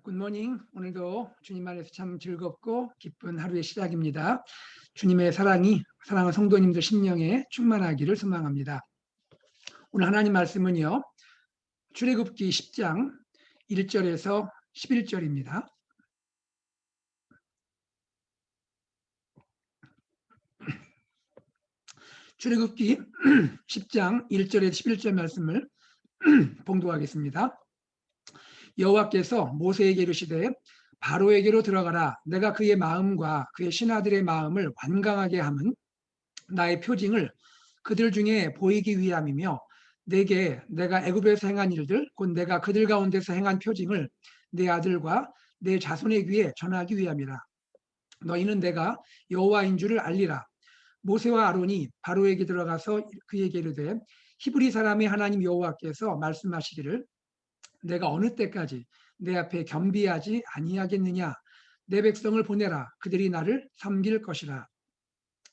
굿모닝. 오늘도 주님 안에서 참 즐겁고 기쁜 하루의 시작입니다. 주님의 사랑하는 성도님들 심령에 충만하기를 소망합니다. 오늘 하나님 말씀은요, 출애굽기 10장 1절에서 11절입니다. 출애굽기 10장 1절에서 11절 말씀을 봉독하겠습니다. 여호와께서 모세에게 이르시되 바로에게로 들어가라. 내가 그의 마음과 그의 신하들의 마음을 완강하게 함은 나의 표징을 그들 중에 보이기 위함이며 내게 내가 애굽에서 행한 일들 곧 내가 그들 가운데서 행한 표징을 내 아들과 내 자손의 귀에 전하기 위함이라. 너희는 내가 여호와인 줄을 알리라. 모세와 아론이 바로에게 들어가서 그에게 이르되 히브리 사람의 하나님 여호와께서 말씀하시기를 내가 어느 때까지 내 앞에 겸비하지 아니하겠느냐. 내 백성을 보내라. 그들이 나를 섬길 것이라.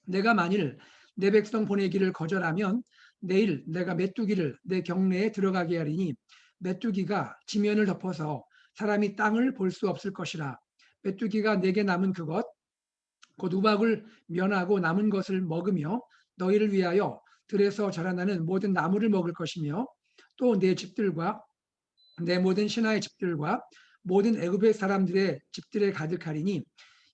내가 만일 내 백성 보내기를 거절하면 내일 내가 메뚜기를 내 경내에 들어가게 하리니 메뚜기가 지면을 덮어서 사람이 땅을 볼 수 없을 것이라. 메뚜기가 내게 남은 그것 곧 우박을 면하고 남은 것을 먹으며 너희를 위하여 들에서 자라나는 모든 나무를 먹을 것이며 또 내 집들과 내 모든 신하의 집들과 모든 애굽의 사람들의 집들에 가득하리니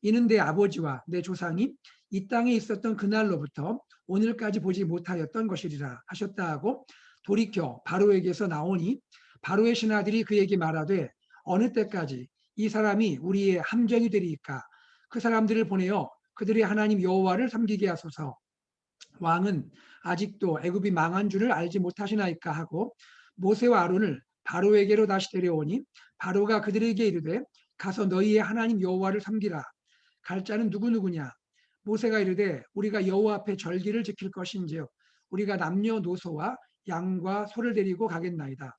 이는 내 아버지와 내 조상이 이 땅에 있었던 그날로부터 오늘까지 보지 못하였던 것이리라 하셨다 하고 돌이켜 바로에게서 나오니 바로의 신하들이 그에게 말하되 어느 때까지 이 사람이 우리의 함정이 되리이까. 그 사람들을 보내어 그들의 하나님 여호와를 섬기게 하소서. 왕은 아직도 애굽이 망한 줄을 알지 못하시나이까 하고 모세와 아론을 바로에게로 다시 데려오니 바로가 그들에게 이르되 가서 너희의 하나님 여호와를 섬기라. 갈 자는 누구누구냐. 모세가 이르되 우리가 여호와 앞에 절기를 지킬 것인지요 우리가 남녀노소와 양과 소를 데리고 가겠나이다.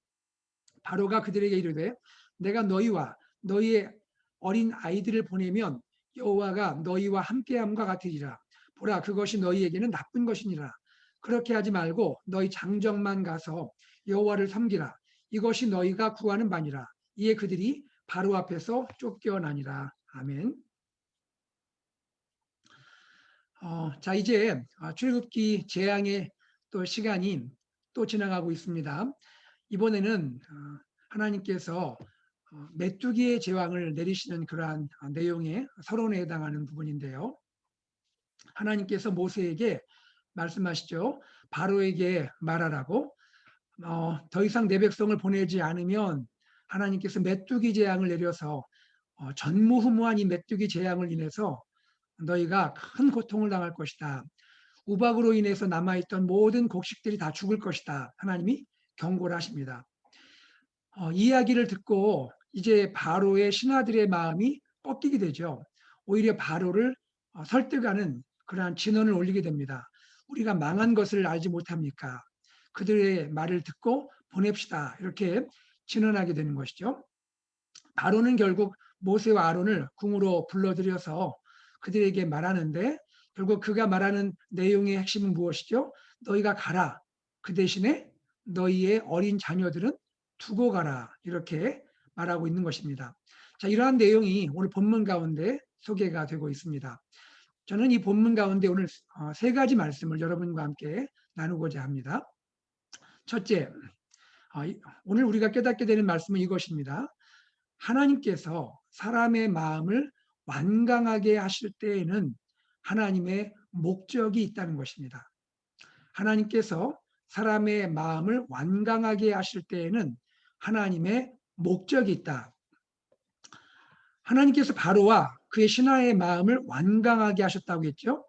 바로가 그들에게 이르되 내가 너희와 너희의 어린 아이들을 보내면 여호와가 너희와 함께함과 같으리라. 보라, 그것이 너희에게는 나쁜 것이니라. 그렇게 하지 말고 너희 장정만 가서 여호와를 섬기라. 이것이 너희가 구하는 바니라. 이에 그들이 바로 앞에서 쫓겨나니라. 아멘. 자, 이제 출애굽기 재앙의 또 시간이 또 지나가고 있습니다. 이번에는 하나님께서 메뚜기의 제왕을 내리시는 그러한 내용의 서론에 해당하는 부분인데요. 하나님께서 모세에게 말씀하시죠. 바로에게 말하라고. 더 이상 내 백성을 보내지 않으면 하나님께서 메뚜기 재앙을 내려서 전무후무한 이 메뚜기 재앙을 인해서 너희가 큰 고통을 당할 것이다. 우박으로 인해서 남아있던 모든 곡식들이 다 죽을 것이다. 하나님이 경고를 하십니다. 이 이야기를 듣고 이제 바로의 신하들의 마음이 꺾이게 되죠. 오히려 바로를 설득하는 그러한 진언을 올리게 됩니다. 우리가 망한 것을 알지 못합니까? 그들의 말을 듣고 보냅시다. 이렇게 진언하게 되는 것이죠. 바로는 결국 모세와 아론을 궁으로 불러들여서 그들에게 말하는데 결국 그가 말하는 내용의 핵심은 무엇이죠? 너희가 가라. 그 대신에 너희의 어린 자녀들은 두고 가라. 이렇게 말하고 있는 것입니다. 자, 이러한 내용이 오늘 본문 가운데 소개가 되고 있습니다. 저는 이 본문 가운데 오늘 세 가지 말씀을 여러분과 함께 나누고자 합니다. 첫째, 오늘 우리가 깨닫게 되는 말씀은 이것입니다. 하나님께서 사람의 마음을 완강하게 하실 때에는 하나님의 목적이 있다는 것입니다. 하나님께서 사람의 마음을 완강하게 하실 때에는 하나님의 목적이 있다. 하나님께서 바로와 그의 신하의 마음을 완강하게 하셨다고 했죠.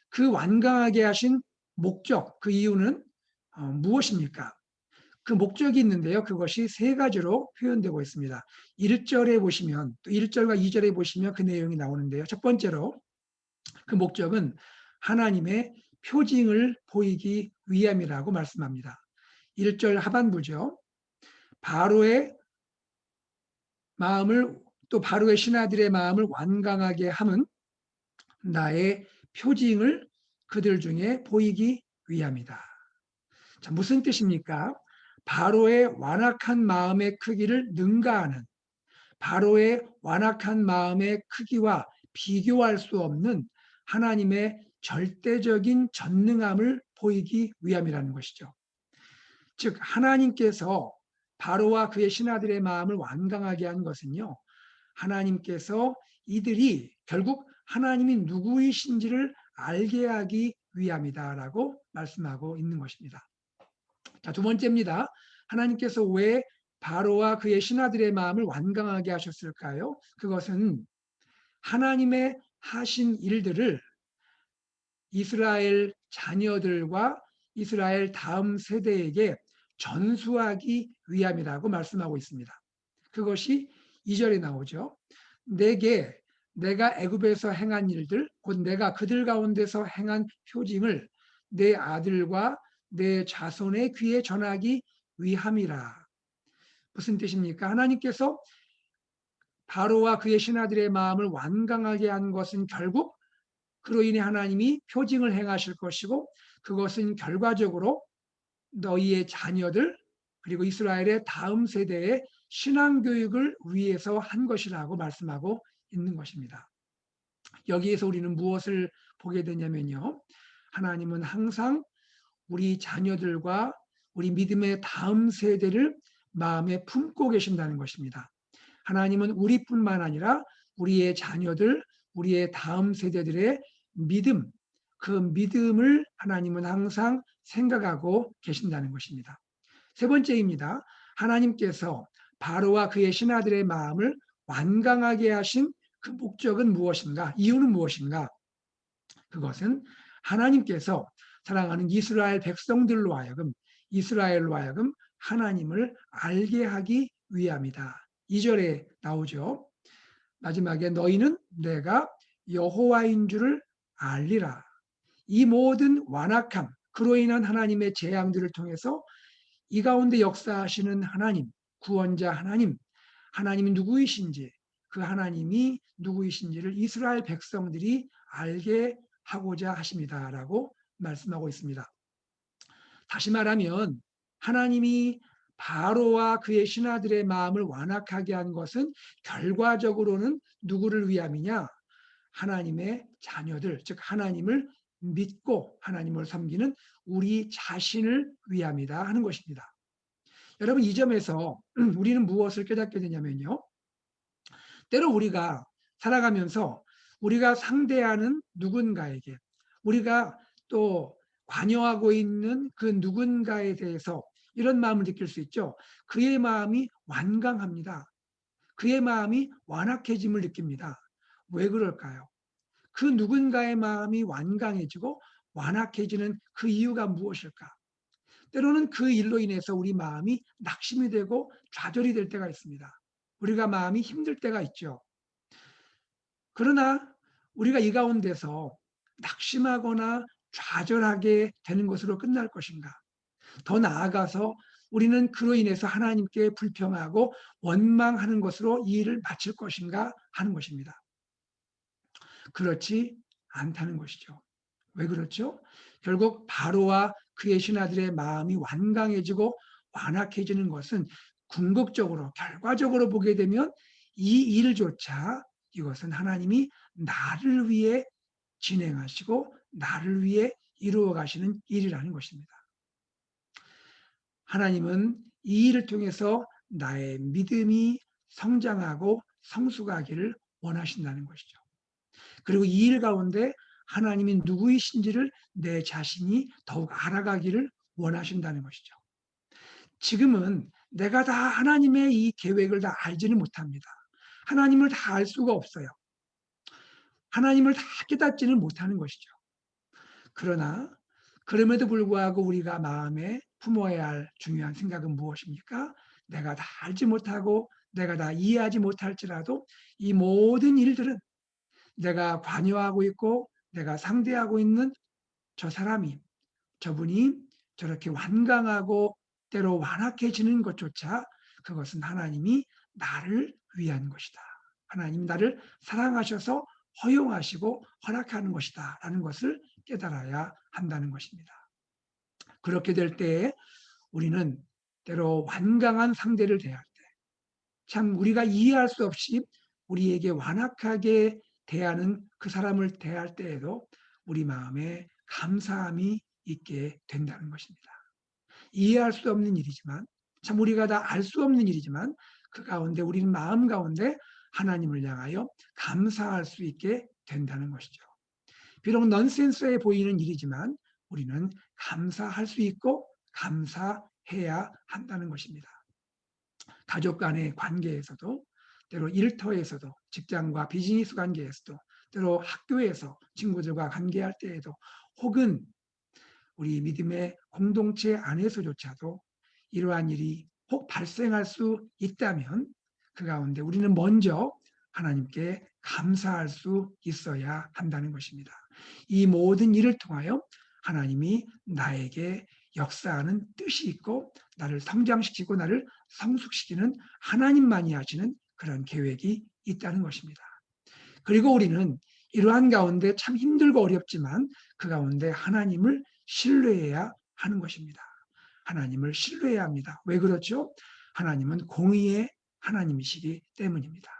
그 완강하게 하신 목적, 그 이유는 무엇입니까? 그 목적이 있는데요. 그것이 세 가지로 표현되고 있습니다. 1절에 보시면 또 1절과 2절에 보시면 그 내용이 나오는데요. 첫 번째로 그 목적은 하나님의 표징을 보이기 위함이라고 말씀합니다. 1절 하반부죠. 바로의 마음을 또 바로의 신하들의 마음을 완강하게 함은 나의 표징을 그들 중에 보이기 위함이다. 자, 무슨 뜻입니까? 바로의 완악한 마음의 크기를 능가하는 바로의 완악한 마음의 크기와 비교할 수 없는 하나님의 절대적인 전능함을 보이기 위함이라는 것이죠. 즉 하나님께서 바로와 그의 신하들의 마음을 완강하게 한 것은요, 하나님께서 이들이 결국 하나님이 누구이신지를 알게 하기 위함이다라고 말씀하고 있는 것입니다. 자, 두 번째입니다. 하나님께서 왜 바로와 그의 신하들의 마음을 완강하게 하셨을까요? 그것은 하나님의 하신 일들을 이스라엘 자녀들과 이스라엘 다음 세대에게 전수하기 위함이라고 말씀하고 있습니다. 그것이 2절에 나오죠. 내가 애굽에서 행한 일들, 곧 내가 그들 가운데서 행한 표징을 내 아들과 내 자손의 귀에 전하기 위함이라. 무슨 뜻입니까? 하나님께서 바로와 그의 신하들의 마음을 완강하게 한 것은 결국 그로 인해 하나님이 표징을 행하실 것이고, 그것은 결과적으로 너희의 자녀들 그리고 이스라엘의 다음 세대의 신앙교육을 위해서 한 것이라고 말씀하고 있는 것입니다. 여기에서 우리는 무엇을 보게 되냐면요, 하나님은 항상 우리 자녀들과 우리 믿음의 다음 세대를 마음에 품고 계신다는 것입니다. 하나님은 우리뿐만 아니라 우리의 자녀들, 우리의 다음 세대들의 믿음, 그 믿음을 하나님은 항상 생각하고 계신다는 것입니다. 세 번째입니다. 하나님께서 바로와 그의 신하들의 마음을 완강하게 하신 그 목적은 무엇인가? 이유는 무엇인가? 그것은 하나님께서 사랑하는 이스라엘로 하여금 하나님을 알게 하기 위함이다. 2절에 나오죠. 마지막에 너희는 내가 여호와인 줄을 알리라. 이 모든 완악함, 그로 인한 하나님의 재앙들을 통해서 이 가운데 역사하시는 하나님, 구원자 하나님, 하나님이 누구이신지, 그 하나님이 누구이신지를 이스라엘 백성들이 알게 하고자 하십니다라고 말씀하고 있습니다. 다시 말하면 하나님이 바로와 그의 신하들의 마음을 완악하게 한 것은 결과적으로는 누구를 위함이냐? 하나님의 자녀들, 즉 하나님을 믿고 하나님을 섬기는 우리 자신을 위함이다 하는 것입니다. 여러분, 이 점에서 우리는 무엇을 깨닫게 되냐면요, 때로 우리가 살아가면서 우리가 상대하는 누군가에게, 우리가 또 관여하고 있는 그 누군가에 대해서 이런 마음을 느낄 수 있죠. 그의 마음이 완강합니다. 그의 마음이 완악해짐을 느낍니다. 왜 그럴까요? 그 누군가의 마음이 완강해지고 완악해지는 그 이유가 무엇일까? 때로는 그 일로 인해서 우리 마음이 낙심이 되고 좌절이 될 때가 있습니다. 우리가 마음이 힘들 때가 있죠. 그러나 우리가 이 가운데서 낙심하거나 좌절하게 되는 것으로 끝날 것인가? 더 나아가서 우리는 그로 인해서 하나님께 불평하고 원망하는 것으로 이 일을 마칠 것인가 하는 것입니다. 그렇지 않다는 것이죠. 왜 그렇죠? 결국 바로와 그의 신하들의 마음이 완강해지고 완악해지는 것은 궁극적으로 결과적으로 보게 되면 이 일조차 이것은 하나님이 나를 위해 진행하시고 나를 위해 이루어 가시는 일이라는 것입니다. 하나님은 이 일을 통해서 나의 믿음이 성장하고 성숙하기를 원하신다는 것이죠. 그리고 이 일 가운데 하나님이 누구이신지를 내 자신이 더욱 알아가기를 원하신다는 것이죠. 지금은 내가 다 하나님의 이 계획을 다 알지는 못합니다. 하나님을 다 알 수가 없어요. 하나님을 다 깨닫지는 못하는 것이죠. 그러나 그럼에도 불구하고 우리가 마음에 품어야 할 중요한 생각은 무엇입니까? 내가 다 알지 못하고 내가 다 이해하지 못할지라도 이 모든 일들은 내가 관여하고 있고 내가 상대하고 있는 저 사람이, 저분이 저렇게 완강하고 때로 완악해지는 것조차 그것은 하나님이 나를 위한 것이다. 하나님이 나를 사랑하셔서 허용하시고 허락하는 것이다 라는 것을 깨달아야 한다는 것입니다. 그렇게 될 때에 우리는 때로 완강한 상대를 대할 때, 참 우리가 이해할 수 없이 우리에게 완악하게 대하는 그 사람을 대할 때에도 우리 마음에 감사함이 있게 된다는 것입니다. 이해할 수 없는 일이지만, 참 우리가 다 알 수 없는 일이지만, 그 가운데 우리는 마음 가운데 하나님을 향하여 감사할 수 있게 된다는 것이죠. 비록 넌센스해 보이는 일이지만 우리는 감사할 수 있고 감사해야 한다는 것입니다. 가족 간의 관계에서도, 때로 일터에서도, 직장과 비즈니스 관계에서도, 때로 학교에서 친구들과 관계할 때에도, 혹은 우리 믿음의 공동체 안에서조차도 이러한 일이 혹 발생할 수 있다면 그 가운데 우리는 먼저 하나님께 감사할 수 있어야 한다는 것입니다. 이 모든 일을 통하여 하나님이 나에게 역사하는 뜻이 있고 나를 성장시키고 나를 성숙시키는 하나님만이 하시는 그런 계획이 있다는 것입니다. 그리고 우리는 이러한 가운데 참 힘들고 어렵지만 그 가운데 하나님을 신뢰해야 하는 것입니다. 하나님을 신뢰해야 합니다. 왜 그렇죠? 하나님은 공의의 하나님이시기 때문입니다.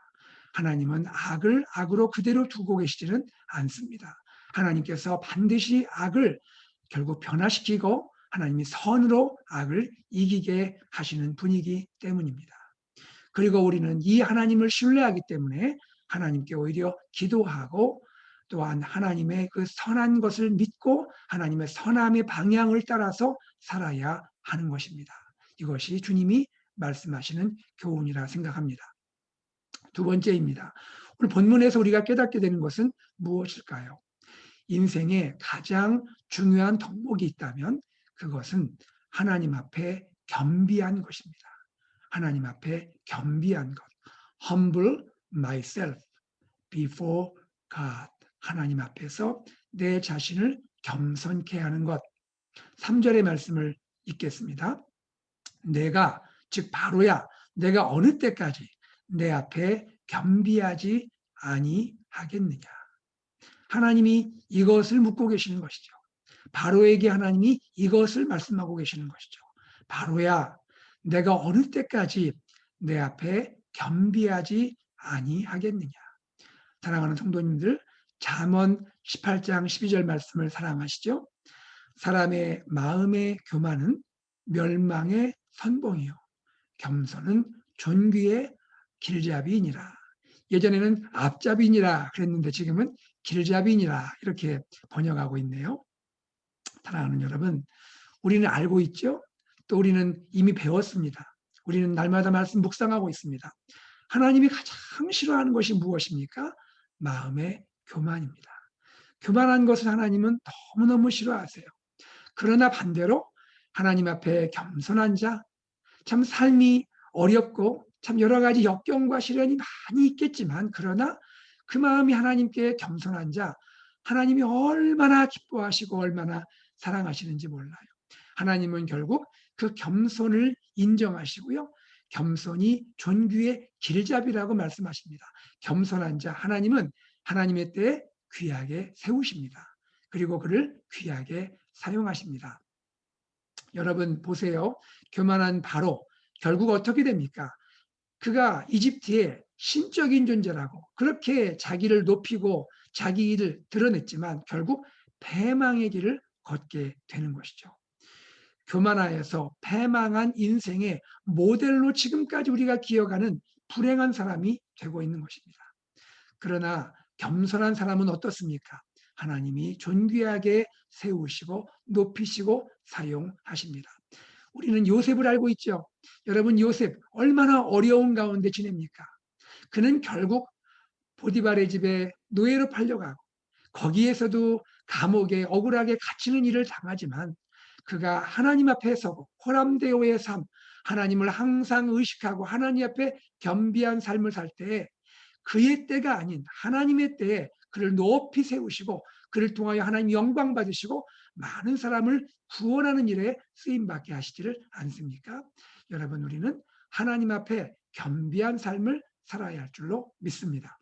하나님은 악을 악으로 그대로 두고 계시지는 않습니다. 하나님께서 반드시 악을 결국 변화시키고 하나님이 선으로 악을 이기게 하시는 분이기 때문입니다. 그리고 우리는 이 하나님을 신뢰하기 때문에 하나님께 오히려 기도하고 또한 하나님의 그 선한 것을 믿고 하나님의 선함의 방향을 따라서 살아야 하는 것입니다. 이것이 주님이 말씀하시는 교훈이라 생각합니다. 두 번째입니다. 오늘 본문에서 우리가 깨닫게 되는 것은 무엇일까요? 인생에 가장 중요한 덕목이 있다면 그것은 하나님 앞에 겸비한 것입니다. 하나님 앞에 겸비한 것. Humble myself before God. 하나님 앞에서 내 자신을 겸손케 하는 것. 3절의 말씀을 읽겠습니다. 내가, 즉 바로야, 내가 어느 때까지 내 앞에 겸비하지 아니하겠느냐. 하나님이 이것을 묻고 계시는 것이죠. 바로에게 하나님이 이것을 말씀하고 계시는 것이죠. 바로야, 내가 어느 때까지 내 앞에 겸비하지 아니하겠느냐. 사랑하는 성도님들, 잠언 18장 12절 말씀을 사랑하시죠? 사람의 마음의 교만은 멸망의 선봉이요 겸손은 존귀의 길잡이니라. 예전에는 앞잡이니라 그랬는데 지금은 길잡이니라 이렇게 번역하고 있네요. 사랑하는 여러분, 우리는 알고 있죠? 또 우리는 이미 배웠습니다. 우리는 날마다 말씀 묵상하고 있습니다. 하나님이 가장 싫어하는 것이 무엇입니까? 마음의 교만입니다. 교만한 것을 하나님은 너무너무 싫어하세요. 그러나 반대로 하나님 앞에 겸손한 자, 참 삶이 어렵고 참 여러 가지 역경과 시련이 많이 있겠지만 그러나 그 마음이 하나님께 겸손한 자, 하나님이 얼마나 기뻐하시고 얼마나 사랑하시는지 몰라요. 하나님은 결국 그 겸손을 인정하시고요. 겸손이 존귀의 길잡이라고 말씀하십니다. 겸손한 자, 하나님은 하나님의 때에 귀하게 세우십니다. 그리고 그를 귀하게 사용하십니다. 여러분 보세요. 교만한 바로 결국 어떻게 됩니까? 그가 이집트의 신적인 존재라고 그렇게 자기를 높이고 자기 일을 드러냈지만 결국 패망의 길을 걷게 되는 것이죠. 교만하여서 패망한 인생의 모델로 지금까지 우리가 기억하는 불행한 사람이 되고 있는 것입니다. 그러나 겸손한 사람은 어떻습니까? 하나님이 존귀하게 세우시고 높이시고 사용하십니다. 우리는 요셉을 알고 있죠. 여러분, 요셉 얼마나 어려운 가운데 지냅니까? 그는 결국 보디발의 집에 노예로 팔려가고 거기에서도 감옥에 억울하게 갇히는 일을 당하지만 그가 하나님 앞에 서고 호람대오의 삶, 하나님을 항상 의식하고 하나님 앞에 겸비한 삶을 살 때에 그의 때가 아닌 하나님의 때에 그를 높이 세우시고 그를 통하여 하나님 영광 받으시고 많은 사람을 구원하는 일에 쓰임받게 하시지를 않습니까? 여러분, 우리는 하나님 앞에 겸비한 삶을 살아야 할 줄로 믿습니다.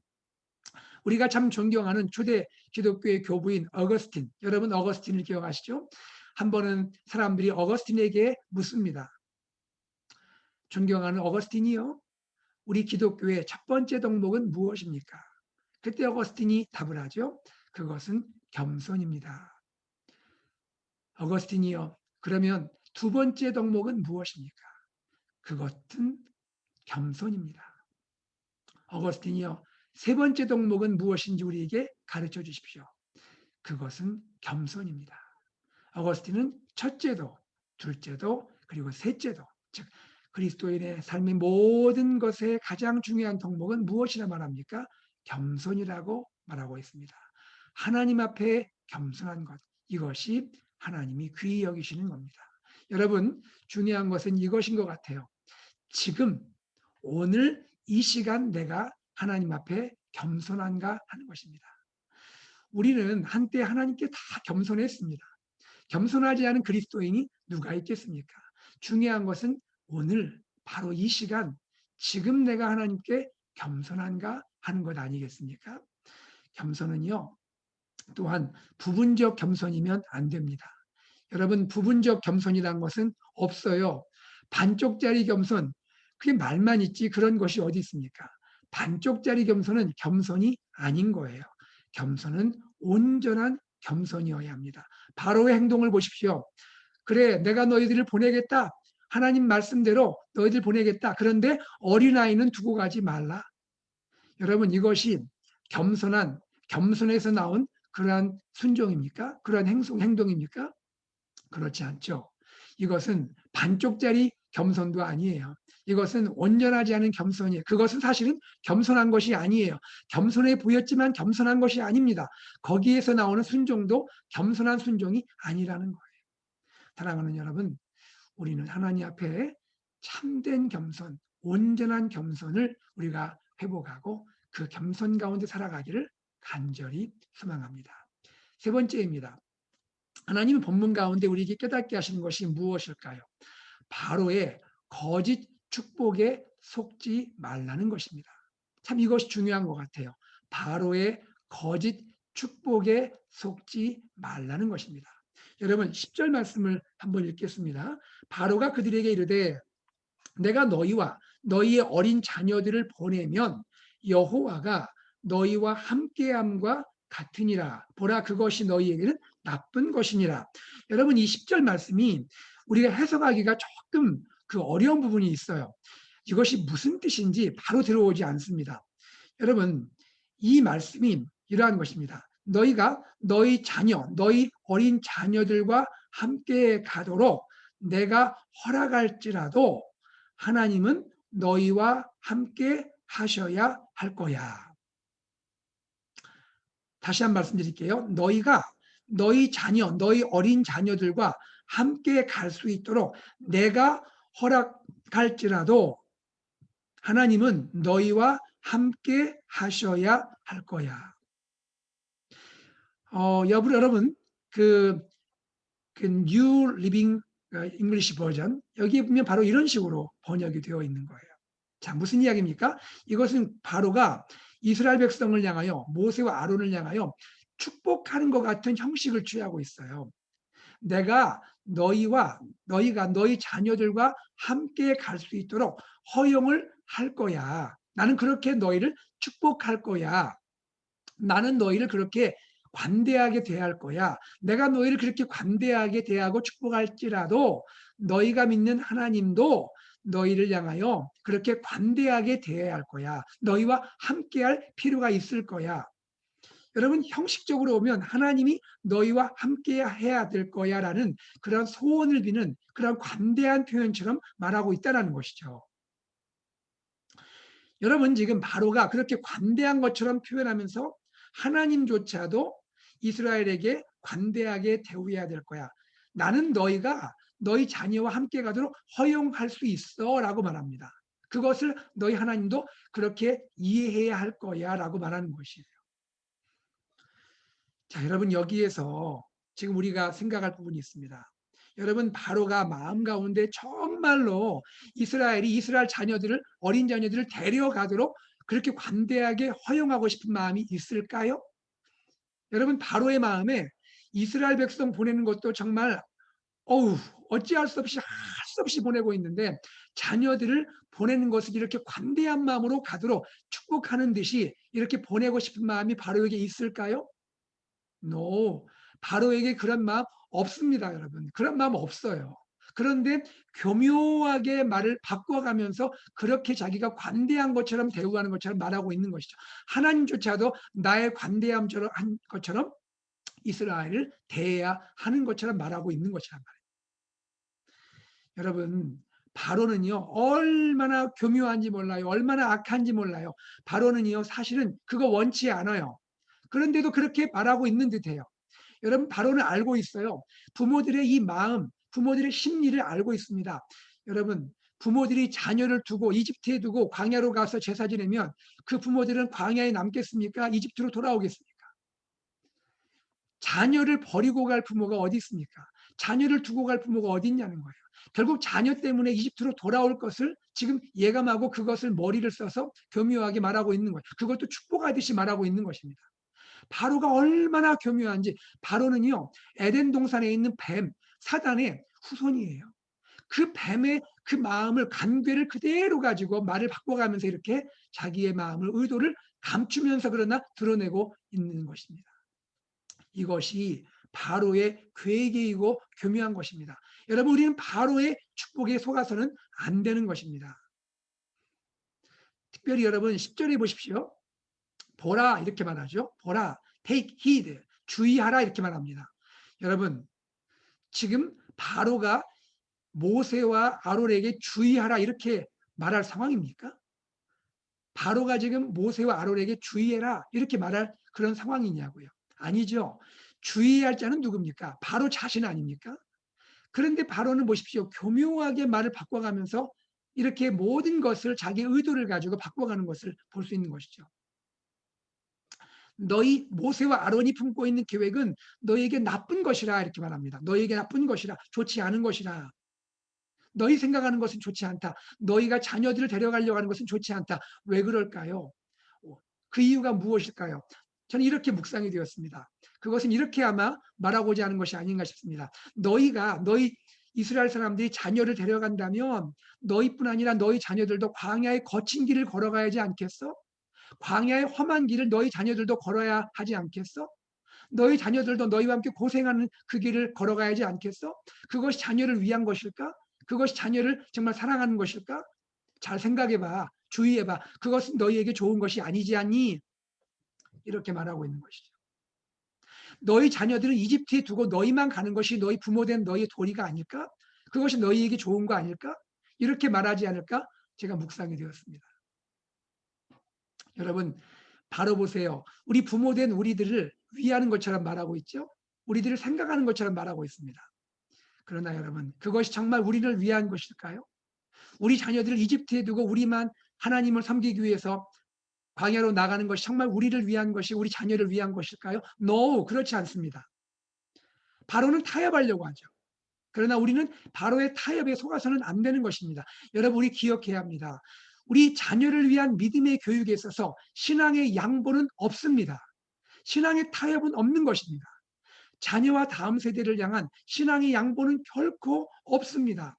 우리가 참 존경하는 초대 기독교의 교부인 어거스틴, 여러분 어거스틴을 기억하시죠? 한 번은 사람들이 어거스틴에게 묻습니다. 존경하는 어거스틴이요, 우리 기독교의 첫 번째 덕목은 무엇입니까? 그때 어거스틴이 답을 하죠. 그것은 겸손입니다. 어거스틴이요. 그러면 두 번째 덕목은 무엇입니까? 그것은 겸손입니다. 어거스틴이요. 세 번째 덕목은 무엇인지 우리에게 가르쳐 주십시오. 그것은 겸손입니다. 어거스틴은 첫째도, 둘째도, 그리고 셋째도, 즉 그리스도인의 삶의 모든 것의 가장 중요한 덕목은 무엇이라 말합니까? 겸손이라고 말하고 있습니다. 하나님 앞에 겸손한 것, 이것이 하나님이 귀히 여기시는 겁니다. 여러분, 중요한 것은 이것인 것 같아요. 지금, 오늘 이 시간 내가 하나님 앞에 겸손한가 하는 것입니다. 우리는 한때 하나님께 다 겸손했습니다. 겸손하지 않은 그리스도인이 누가 있겠습니까? 중요한 것은 오늘 바로 이 시간, 지금 내가 하나님께 겸손한가 하는 것 아니겠습니까? 겸손은요, 또한 부분적 겸손이면 안 됩니다. 여러분, 부분적 겸손이란 것은 없어요. 반쪽짜리 겸손, 그게 말만 있지 그런 것이 어디 있습니까? 반쪽짜리 겸손은 겸손이 아닌 거예요. 겸손은 온전한 겸손이어야 합니다. 바로의 행동을 보십시오. 그래, 내가 너희들을 보내겠다. 하나님 말씀대로 너희들 보내겠다. 그런데 어린아이는 두고 가지 말라. 여러분, 이것이 겸손에서 나온 그러한 순종입니까? 그러한 행동입니까? 그렇지 않죠. 이것은 반쪽짜리 겸손도 아니에요. 이것은 온전하지 않은 겸손이에요. 그것은 사실은 겸손한 것이 아니에요. 겸손해 보였지만 겸손한 것이 아닙니다. 거기에서 나오는 순종도 겸손한 순종이 아니라는 거예요. 사랑하는 여러분, 우리는 하나님 앞에 참된 겸손, 온전한 겸손을 우리가 회복하고 그 겸손 가운데 살아가기를 간절히 소망합니다. 세 번째입니다. 하나님은 본문 가운데 우리에게 깨닫게 하시는 것이 무엇일까요? 바로의 거짓 축복에 속지 말라는 것입니다. 참 이것이 중요한 것 같아요. 바로의 거짓 축복에 속지 말라는 것입니다. 여러분 10절 말씀을 한번 읽겠습니다. 바로가 그들에게 이르되 내가 너희와 너희의 어린 자녀들을 보내면 여호와가 너희와 함께함과 같으니라. 보라, 그것이 너희에게는 나쁜 것이니라. 여러분 이 10절 말씀이 우리가 해석하기가 조금 그 어려운 부분이 있어요. 이것이 무슨 뜻인지 바로 들어오지 않습니다. 여러분 이 말씀이 이러한 것입니다. 너희가 너희 자녀, 너희 어린 자녀들과 함께 가도록 내가 허락할지라도 하나님은 너희와 함께 하셔야 할 거야. 다시 한 말씀드릴게요. 너희가 너희 자녀, 너희 어린 자녀들과 함께 갈 수 있도록 내가 허락할지라도 하나님은 너희와 함께 하셔야 할 거야. 여러분, 그 New Living English 버전 여기에 보면 바로 이런 식으로 번역이 되어 있는 거예요. 자, 무슨 이야기입니까? 이것은 바로가 이스라엘 백성을 향하여 모세와 아론을 향하여 축복하는 것 같은 형식을 취하고 있어요. 내가 너희가 너희 자녀들과 함께 갈 수 있도록 허용을 할 거야. 나는 그렇게 너희를 축복할 거야. 나는 너희를 그렇게 관대하게 대할 거야. 내가 너희를 그렇게 관대하게 대하고 축복할지라도 너희가 믿는 하나님도 너희를 향하여 그렇게 관대하게 대해야 할 거야. 너희와 함께할 필요가 있을 거야. 여러분 형식적으로 보면 하나님이 너희와 함께 해야 될 거야 라는 그런 소원을 비는 그런 관대한 표현처럼 말하고 있다는 것이죠. 여러분 지금 바로가 그렇게 관대한 것처럼 표현하면서 하나님조차도 이스라엘에게 관대하게 대우해야 될 거야. 나는 너희가 너희 자녀와 함께 가도록 허용할 수 있어 라고 말합니다. 그것을 너희 하나님도 그렇게 이해해야 할 거야 라고 말하는 것이에요. 자, 여러분 여기에서 지금 우리가 생각할 부분이 있습니다. 여러분 바로가 마음 가운데 정말로 이스라엘 자녀들을 어린 자녀들을 데려가도록 그렇게 관대하게 허용하고 싶은 마음이 있을까요? 여러분 바로의 마음에 이스라엘 백성 보내는 것도 정말 어찌할 수 없이 할 수 없이 보내고 있는데 자녀들을 보내는 것을 이렇게 관대한 마음으로 가도록 축복하는 듯이 이렇게 보내고 싶은 마음이 바로에게 있을까요? No. 바로에게 그런 마음 없습니다, 여러분. 그런 마음 없어요. 그런데 교묘하게 말을 바꿔가면서 그렇게 자기가 관대한 것처럼 대우하는 것처럼 말하고 있는 것이죠. 하나님조차도 나의 관대한 것처럼 이스라엘을 대해야 하는 것처럼 말하고 있는 것이란 말이에요. 여러분, 바로는요 얼마나 교묘한지 몰라요. 얼마나 악한지 몰라요. 바로는요 사실은 그거 원치 않아요. 그런데도 그렇게 말하고 있는 듯해요. 여러분, 바로는 알고 있어요. 부모들의 이 마음, 부모들의 심리를 알고 있습니다. 여러분, 부모들이 자녀를 두고 이집트에 두고 광야로 가서 제사 지내면 그 부모들은 광야에 남겠습니까? 이집트로 돌아오겠습니까? 자녀를 버리고 갈 부모가 어디 있습니까? 자녀를 두고 갈 부모가 어디 있냐는 거예요. 결국 자녀 때문에 이집트로 돌아올 것을 지금 예감하고 그것을 머리를 써서 교묘하게 말하고 있는 거예요. 그것도 축복하듯이 말하고 있는 것입니다. 바로가 얼마나 교묘한지. 바로는요 에덴 동산에 있는 뱀 사단의 후손이에요. 그 뱀의 그 마음을 간괴를 그대로 가지고 말을 바꿔가면서 이렇게 자기의 마음을 의도를 감추면서 그러나 드러내고 있는 것입니다. 이것이 바로의 괴계이고 교묘한 것입니다. 여러분, 우리는 바로의 축복에 속아서는 안 되는 것입니다. 특별히 여러분 10절에 보십시오. 보라 이렇게 말하죠. 보라, take heed, 주의하라 이렇게 말합니다. 여러분, 지금 바로가 모세와 아론에게 주의하라 이렇게 말할 상황입니까? 바로가 지금 모세와 아론에게 주의해라 이렇게 말할 그런 상황이냐고요. 아니죠. 주의할 자는 누굽니까? 바로 자신 아닙니까? 그런데 바로는 보십시오. 교묘하게 말을 바꿔가면서 이렇게 모든 것을 자기 의도를 가지고 바꿔가는 것을 볼 수 있는 것이죠. 너희 모세와 아론이 품고 있는 계획은 너희에게 나쁜 것이라 이렇게 말합니다. 너희에게 나쁜 것이라, 좋지 않은 것이라. 너희 생각하는 것은 좋지 않다. 너희가 자녀들을 데려가려고 하는 것은 좋지 않다. 왜 그럴까요? 그 이유가 무엇일까요? 저는 이렇게 묵상이 되었습니다. 그것은 이렇게 아마 말하고자 하는 것이 아닌가 싶습니다. 너희 이스라엘 사람들이 자녀를 데려간다면 너희뿐 아니라 너희 자녀들도 광야의 거친 길을 걸어가야지 않겠어? 광야의 험한 길을 너희 자녀들도 걸어야 하지 않겠어? 너희 자녀들도 너희와 함께 고생하는 그 길을 걸어가야지 않겠어? 그것이 자녀를 위한 것일까? 그것이 자녀를 정말 사랑하는 것일까? 잘 생각해봐. 주의해봐. 그것은 너희에게 좋은 것이 아니지 않니? 이렇게 말하고 있는 것이죠. 너희 자녀들은 이집트에 두고 너희만 가는 것이 너희 부모된 너희의 도리가 아닐까? 그것이 너희에게 좋은 거 아닐까? 이렇게 말하지 않을까? 제가 묵상이 되었습니다. 여러분, 바로 보세요. 우리 부모된 우리들을 위하는 것처럼 말하고 있죠. 우리들을 생각하는 것처럼 말하고 있습니다. 그러나 여러분, 그것이 정말 우리를 위한 것일까요? 우리 자녀들을 이집트에 두고 우리만 하나님을 섬기기 위해서 광야로 나가는 것이 정말 우리를 위한 것이 우리 자녀를 위한 것일까요? No, 그렇지 않습니다. 바로는 타협하려고 하죠. 그러나 우리는 바로의 타협에 속아서는 안 되는 것입니다. 여러분, 우리 기억해야 합니다. 우리 자녀를 위한 믿음의 교육에 있어서 신앙의 양보는 없습니다. 신앙의 타협은 없는 것입니다. 자녀와 다음 세대를 향한 신앙의 양보는 결코 없습니다.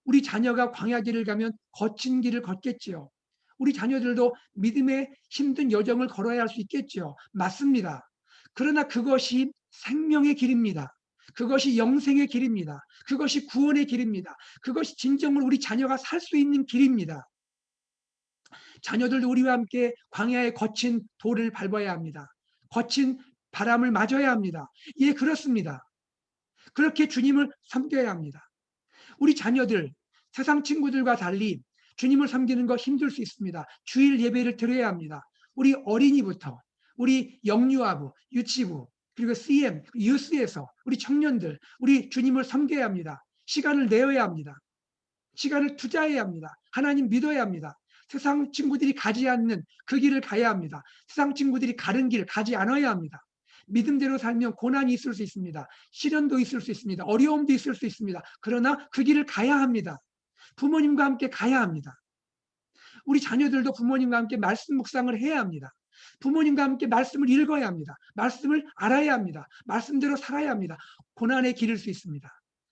우리 자녀가 광야길을 가면 거친 길을 걷겠지요. 우리 자녀들도 믿음의 힘든 여정을 걸어야 할 수 있겠지요. 맞습니다. 그러나 그것이 생명의 길입니다. 그것이 영생의 길입니다. 그것이 구원의 길입니다. 그것이 진정으로 우리 자녀가 살 수 있는 길입니다. 자녀들도 우리와 함께 광야의 거친 돌을 밟아야 합니다. 거친 바람을 맞아야 합니다. 예, 그렇습니다. 그렇게 주님을 섬겨야 합니다. 우리 자녀들, 세상 친구들과 달리 주님을 섬기는 거 힘들 수 있습니다. 주일 예배를 드려야 합니다. 우리 어린이부터, 우리 영유아부, 유치부, 그리고 CM, 유스에서 우리 청년들, 우리 주님을 섬겨야 합니다. 시간을 내어야 합니다. 시간을 투자해야 합니다. 하나님 믿어야 합니다. 세상 친구들이 가지 않는 그 길을 가야 합니다. 세상 친구들이 가는 길 가지 않아야 합니다. 믿음대로 살면 고난이 있을 수 있습니다. 시련도 있을 수 있습니다. 어려움도 있을 수 있습니다. 그러나 그 길을 가야 합니다. 부모님과 함께 가야 합니다. 우리 자녀들도 부모님과 함께 말씀 묵상을 해야 합니다. 부모님과 함께 말씀을 읽어야 합니다. 말씀을 알아야 합니다. 말씀대로 살아야 합니다. 고난의 길일 수 있습니다.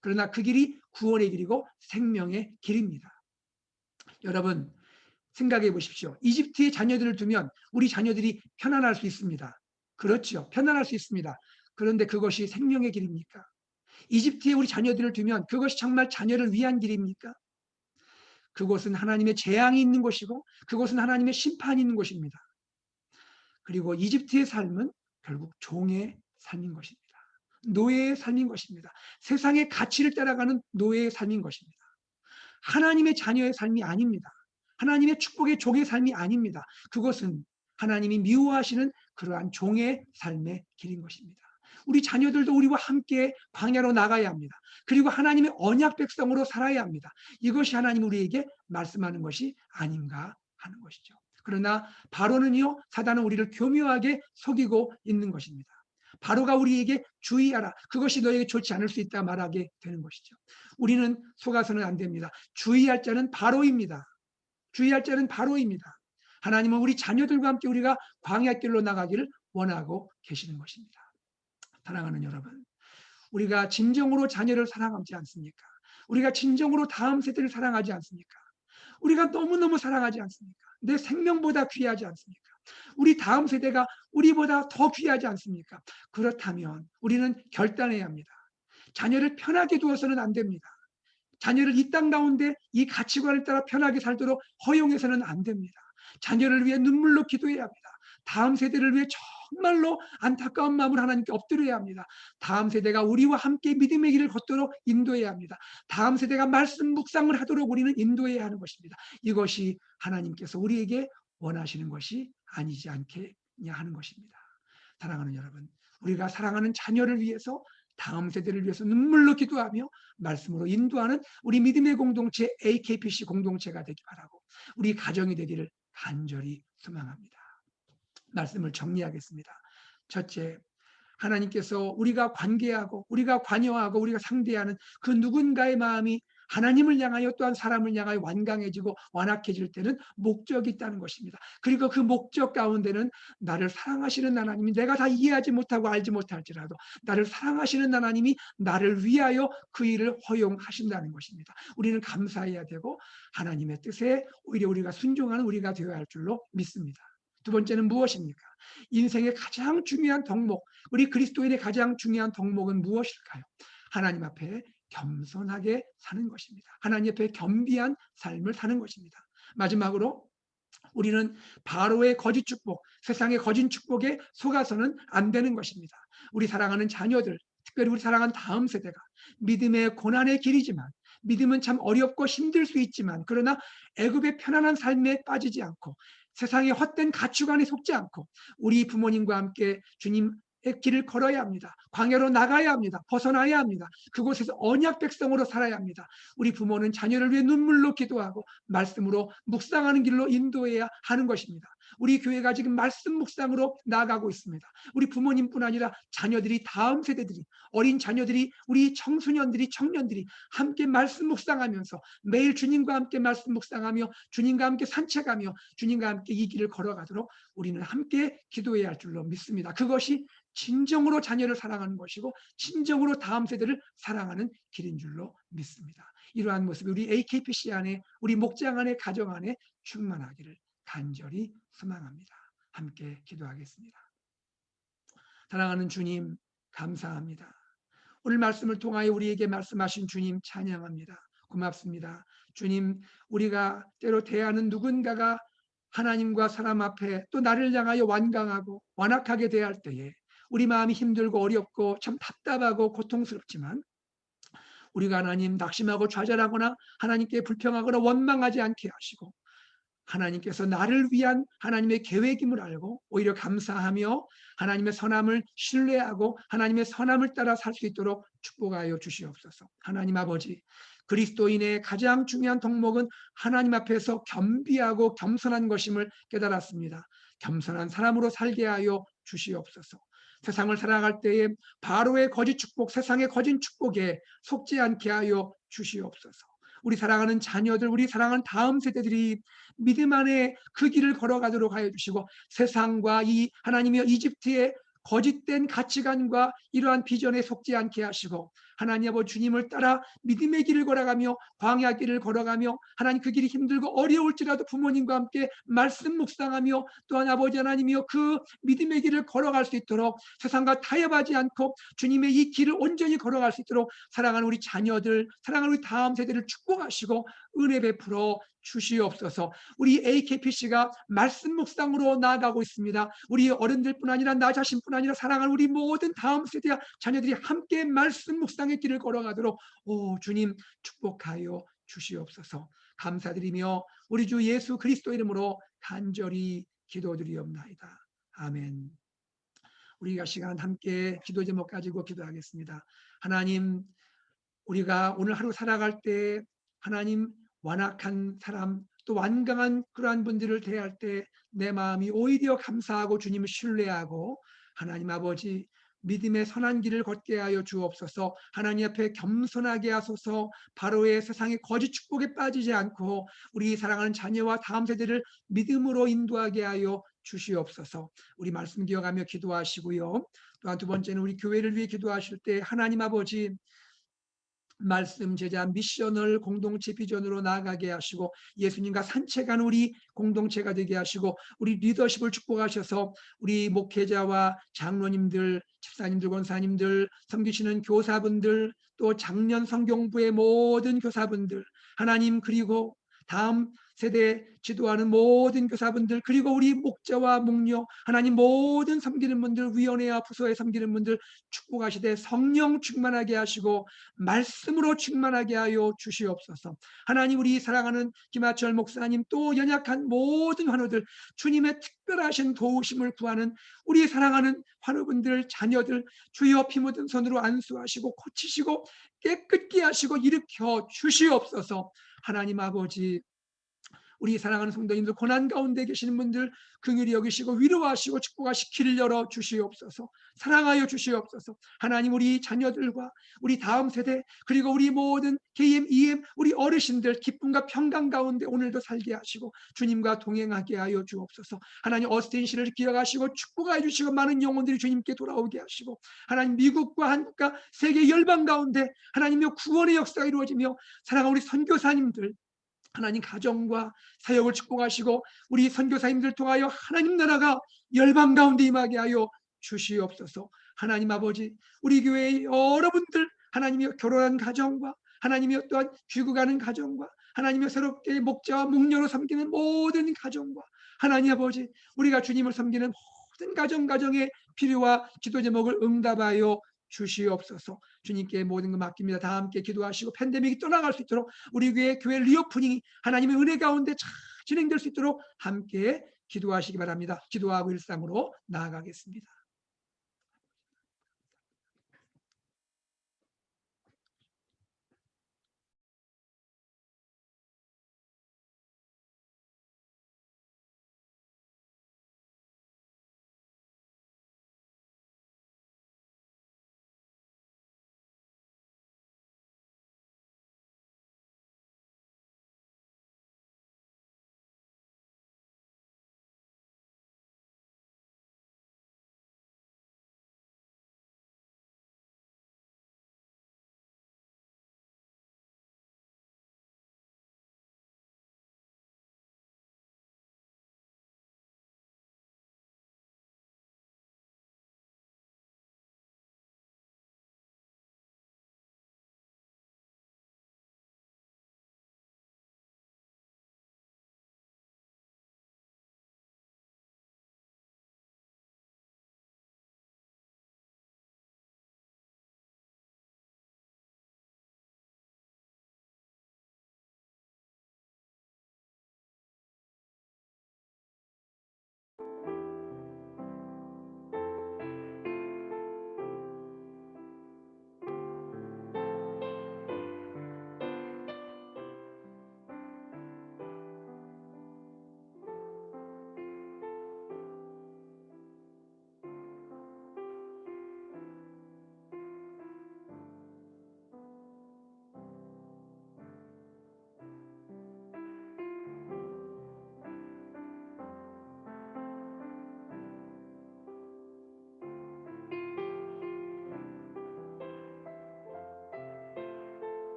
그러나 그 길이 구원의 길이고 생명의 길입니다. 여러분 생각해 보십시오. 이집트의 자녀들을 두면 우리 자녀들이 편안할 수 있습니다. 그렇죠. 편안할 수 있습니다. 그런데 그것이 생명의 길입니까? 이집트에 우리 자녀들을 두면 그것이 정말 자녀를 위한 길입니까? 그곳은 하나님의 재앙이 있는 곳이고 그곳은 하나님의 심판이 있는 곳입니다. 그리고 이집트의 삶은 결국 종의 삶인 것입니다. 노예의 삶인 것입니다. 세상의 가치를 따라가는 노예의 삶인 것입니다. 하나님의 자녀의 삶이 아닙니다. 하나님의 축복의 종의 삶이 아닙니다. 그것은 하나님이 미워하시는 그러한 종의 삶의 길인 것입니다. 우리 자녀들도 우리와 함께 광야로 나가야 합니다. 그리고 하나님의 언약 백성으로 살아야 합니다. 이것이 하나님 우리에게 말씀하는 것이 아닌가 하는 것이죠. 그러나 바로는요, 사단은 우리를 교묘하게 속이고 있는 것입니다. 바로가 우리에게 주의하라. 그것이 너에게 좋지 않을 수 있다 말하게 되는 것이죠. 우리는 속아서는 안 됩니다. 주의할 자는 바로입니다. 주의할 자는 바로입니다. 하나님은 우리 자녀들과 함께 우리가 광야길로 나가기를 원하고 계시는 것입니다. 사랑하는 여러분, 우리가 진정으로 자녀를 사랑하지 않습니까? 우리가 진정으로 다음 세대를 사랑하지 않습니까? 우리가 너무너무 사랑하지 않습니까? 내 생명보다 귀하지 않습니까? 우리 다음 세대가 우리보다 더 귀하지 않습니까? 그렇다면 우리는 결단해야 합니다. 자녀를 편하게 두어서는 안 됩니다. 자녀를 이 땅 가운데 이 가치관을 따라 편하게 살도록 허용해서는 안 됩니다. 자녀를 위해 눈물로 기도해야 합니다. 다음 세대를 위해 정말로 안타까운 마음으로 하나님께 엎드려야 합니다. 다음 세대가 우리와 함께 믿음의 길을 걷도록 인도해야 합니다. 다음 세대가 말씀 묵상을 하도록 우리는 인도해야 하는 것입니다. 이것이 하나님께서 우리에게 원하시는 것이 아니지 않겠냐 하는 것입니다. 사랑하는 여러분, 우리가 사랑하는 자녀를 위해서 다음 세대를 위해서 눈물로 기도하며 말씀으로 인도하는 우리 믿음의 공동체 AKPC 공동체가 되기 바라고 우리 가정이 되기를 간절히 소망합니다. 말씀을 정리하겠습니다. 첫째, 하나님께서 우리가 관계하고 우리가 관여하고 우리가 상대하는 그 누군가의 마음이 하나님을 향하여 또한 사람을 향하여 완강해지고 완악해질 때는 목적이 있다는 것입니다. 그리고 그 목적 가운데는 나를 사랑하시는 하나님이 내가 다 이해하지 못하고 알지 못할지라도 나를 사랑하시는 하나님이 나를 위하여 그 일을 허용하신다는 것입니다. 우리는 감사해야 되고 하나님의 뜻에 오히려 우리가 순종하는 우리가 되어야 할 줄로 믿습니다. 두 번째는 무엇입니까? 인생의 가장 중요한 덕목, 우리 그리스도인의 가장 중요한 덕목은 무엇일까요? 하나님 앞에 겸손하게 사는 것입니다. 하나님 앞에 겸비한 삶을 사는 것입니다. 마지막으로 우리는 바로의 거짓 축복, 세상의 거짓 축복에 속아서는 안 되는 것입니다. 우리 사랑하는 자녀들, 특별히 우리 사랑하는 다음 세대가 믿음의 고난의 길이지만 믿음은 참 어렵고 힘들 수 있지만 그러나 애굽의 편안한 삶에 빠지지 않고 세상의 헛된 가치관에 속지 않고 우리 부모님과 함께 주님의 길을 걸어야 합니다. 광야로 나가야 합니다. 벗어나야 합니다. 그곳에서 언약 백성으로 살아야 합니다. 우리 부모는 자녀를 위해 눈물로 기도하고 말씀으로 묵상하는 길로 인도해야 하는 것입니다. 우리 교회가 지금 말씀 묵상으로 나아가고 있습니다. 우리 부모님뿐 아니라 자녀들이 다음 세대들이 어린 자녀들이 우리 청소년들이 청년들이 함께 말씀 묵상하면서 매일 주님과 함께 말씀 묵상하며 주님과 함께 산책하며 주님과 함께 이 길을 걸어가도록 우리는 함께 기도해야 할 줄로 믿습니다. 그것이 진정으로 자녀를 사랑하는 것이고 진정으로 다음 세대를 사랑하는 길인 줄로 믿습니다. 이러한 모습이 우리 AKPC 안에 우리 목장 안에 가정 안에 충만하기를 간절히 소망합니다. 함께 기도하겠습니다. 사랑하는 주님 감사합니다. 오늘 말씀을 통하여 우리에게 말씀하신 주님 찬양합니다. 고맙습니다. 주님, 우리가 때로 대하는 누군가가 하나님과 사람 앞에 또 나를 향하여 완강하고 완악하게 대할 때에 우리 마음이 힘들고 어렵고 참 답답하고 고통스럽지만 우리가 하나님 낙심하고 좌절하거나 하나님께 불평하거나 원망하지 않게 하시고 하나님께서 나를 위한 하나님의 계획임을 알고 오히려 감사하며 하나님의 선함을 신뢰하고 하나님의 선함을 따라 살 수 있도록 축복하여 주시옵소서. 하나님 아버지, 그리스도인의 가장 중요한 덕목은 하나님 앞에서 겸비하고 겸손한 것임을 깨달았습니다. 겸손한 사람으로 살게 하여 주시옵소서. 세상을 살아갈 때에 바로의 거짓 축복, 세상의 거짓 축복에 속지 않게 하여 주시옵소서. 우리 사랑하는 자녀들, 우리 사랑하는 다음 세대들이 믿음 안에 그 길을 걸어가도록 하여 주시고 세상과 이 하나님의 이집트의 거짓된 가치관과 이러한 비전에 속지 않게 하시고 하나님 아버지 주님을 따라 믿음의 길을 걸어가며 광야 길을 걸어가며 하나님 그 길이 힘들고 어려울지라도 부모님과 함께 말씀 묵상하며 또한 아버지 하나님이여 그 믿음의 길을 걸어갈 수 있도록 세상과 타협하지 않고 주님의 이 길을 온전히 걸어갈 수 있도록 사랑하는 우리 자녀들, 사랑하는 우리 다음 세대를 축복하시고 은혜 베풀어 주시옵소서. 우리 AKPC가 말씀 묵상으로 나아가고 있습니다. 우리 어른들뿐 아니라 나 자신뿐 아니라 사랑하는 우리 모든 다음 세대와 자녀들이 함께 말씀 묵상의 길을 걸어가도록 주님 축복하여 주시옵소서. 감사드리며 우리 주 예수 그리스도 이름으로 간절히 기도드리옵나이다. 아멘. 우리가 시간 함께 기도 제목 가지고 기도하겠습니다. 하나님, 우리가 오늘 하루 살아갈 때 하나님 완악한 사람 또 완강한 그러한 분들을 대할 때 내 마음이 오히려 감사하고 주님을 신뢰하고 하나님 아버지 믿음의 선한 길을 걷게 하여 주옵소서. 하나님 앞에 겸손하게 하소서. 바로의 세상의 거짓 축복에 빠지지 않고 우리 사랑하는 자녀와 다음 세대를 믿음으로 인도하게 하여 주시옵소서. 우리 말씀 기억하며 기도하시고요. 또한 두 번째는 우리 교회를 위해 기도하실 때 하나님 아버지 말씀 제자 미셔널 공동체 비전으로 나아가게 하시고 예수님과 산책하는 우리 공동체가 되게 하시고 우리 리더십을 축복하셔서 우리 목회자와 장로님들, 집사님들, 권사님들, 섬기시는 교사분들 또 작년 성경부의 모든 교사분들 하나님 그리고 다음 세대 지도하는 모든 교사분들 그리고 우리 목자와 목녀 하나님 모든 섬기는 분들 위원회와 부서에 섬기는 분들 축복하시되 성령 충만하게 하시고 말씀으로 충만하게 하여 주시옵소서. 하나님 우리 사랑하는 김하철 목사님 또 연약한 모든 환우들 주님의 특별하신 도우심을 구하는 우리 사랑하는 환우분들 자녀들 주여 피 묻은 손으로 안수하시고 고치시고 깨끗게 하시고 일으켜 주시옵소서. 하나님 아버지 우리 사랑하는 성도님들 고난 가운데 계시는 분들 긍휼히 여기시고 위로하시고 축복하시 길을 열어 주시옵소서. 사랑하여 주시옵소서. 하나님 우리 자녀들과 우리 다음 세대 그리고 우리 모든 KM, EM 우리 어르신들 기쁨과 평강 가운데 오늘도 살게 하시고 주님과 동행하게 하여 주옵소서. 하나님 어스틴 씨를 기억하시고 축복하여 주시고 많은 영혼들이 주님께 돌아오게 하시고 하나님 미국과 한국과 세계 열방 가운데 하나님의 구원의 역사가 이루어지며 사랑하는 우리 선교사님들 하나님 가정과 사역을 축복하시고 우리 선교사님들 통하여 하나님 나라가 열방 가운데 임하게 하여 주시옵소서. 하나님 아버지 우리 교회의 여러분들 하나님이 결혼한 가정과 하나님이 또한 귀국하는 가정과 하나님이 새롭게 목자와 목녀로 섬기는 모든 가정과 하나님 아버지 우리가 주님을 섬기는 모든 가정의 필요와 기도 제목을 응답하여 주시옵소서. 주님께 모든 것 맡깁니다. 다 함께 기도하시고 팬데믹이 떠나갈 수 있도록 우리 교회 리오프닝이 하나님의 은혜 가운데 잘 진행될 수 있도록 함께 기도하시기 바랍니다. 기도하고 일상으로 나아가겠습니다.